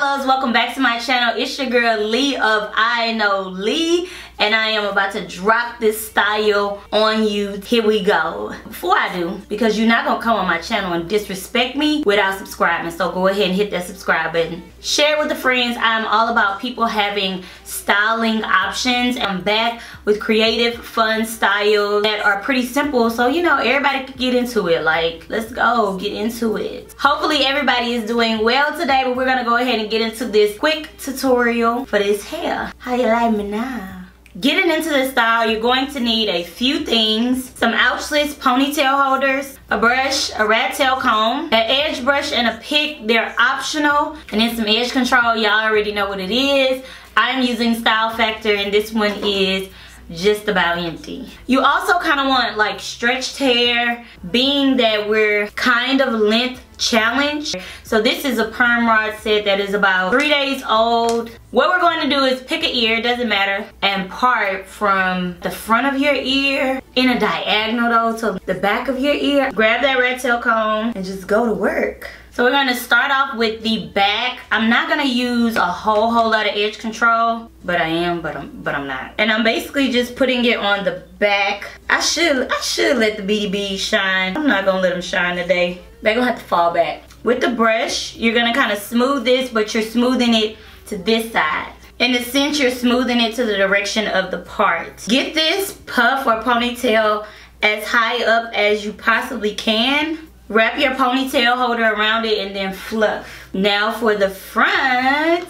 loves, welcome back to my channel. It's your girl Lee of IKNOWLEE, and I am about to drop this style on you. Here we go. Before I do, because you're not gonna come on my channel and disrespect me without subscribing, so go ahead and hit that subscribe button. Share with the friends. I'm all about people having styling options. I'm back with creative, fun styles that are pretty simple, so you know everybody can get into it. Like, let's go, get into it. Hopefully everybody is doing well today, but we're gonna go ahead and get into this quick tutorial for this hair. How you like me now? Getting into the style, you're going to need a few things: some ouchless ponytail holders, a brush, a rat tail comb, an edge brush, and a pick. They're optional. And then some edge control. Y'all already know what it is. I'm using Style Factor, and this one is just about empty. You also kind of want like stretched hair, being that we're kind of length challenged. So this is a perm rod set that is about 3 days old. What we're going to do is pick an ear, doesn't matter, and part from the front of your ear in a diagonal though to the back of your ear. Grab that rat tail comb and just go to work. So we're going to start off with the back. I'm not going to use a whole lot of edge control, but I am, but I'm not. And I'm basically just putting it on the back. I should let the BDBs shine. I'm not going to let them shine today. They're going to have to fall back. With the brush, you're going to kind of smooth this, but you're smoothing it to this side. In a sense, you're smoothing it to the direction of the part. Get this puff or ponytail as high up as you possibly can. Wrap your ponytail holder around it and then fluff. Now for the front,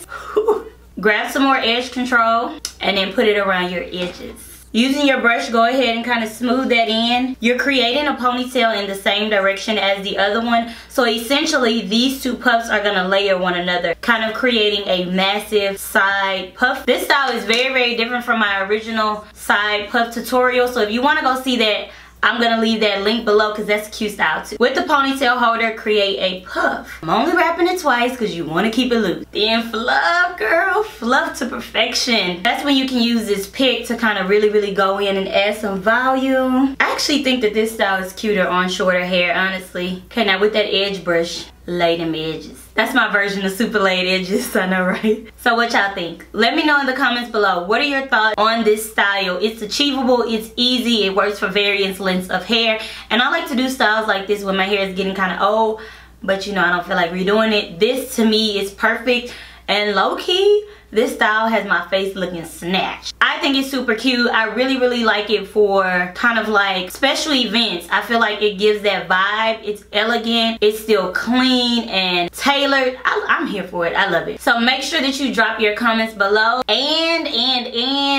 grab some more edge control and then put it around your edges. Using your brush, go ahead and kind of smooth that in. You're creating a ponytail in the same direction as the other one. So essentially, these two puffs are gonna layer one another, kind of creating a massive side puff. This style is very different from my original side puff tutorial. So if you wanna go see that, I'm gonna leave that link below because that's a cute style too. With the ponytail holder, create a puff. I'm only wrapping it twice because you want to keep it loose. Then fluff, girl, fluff to perfection. That's when you can use this pick to kind of really go in and add some volume. I actually think that this style is cuter on shorter hair, honestly. Okay, now with that edge brush, lay them edges. That's my version of super laid edges, I know, right? So what y'all think? Let me know in the comments below. What are your thoughts on this style? It's achievable, it's easy, it works for various lengths of hair. And I like to do styles like this when my hair is getting kind of old, but you know, I don't feel like redoing it. This to me is perfect. And low-key, this style has my face looking snatched. I think it's super cute. I really like it for kind of like special events. I feel like it gives that vibe. It's elegant. It's still clean and tailored. I'm here for it. I love it. So make sure that you drop your comments below. And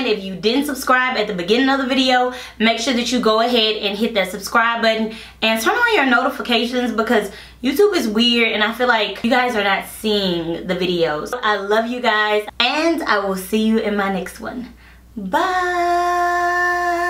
if you didn't subscribe at the beginning of the video, make sure that you go ahead and hit that subscribe button and turn on your notifications, because YouTube is weird and I feel like you guys are not seeing the videos. I love you guys and I will see you in my next one. Bye.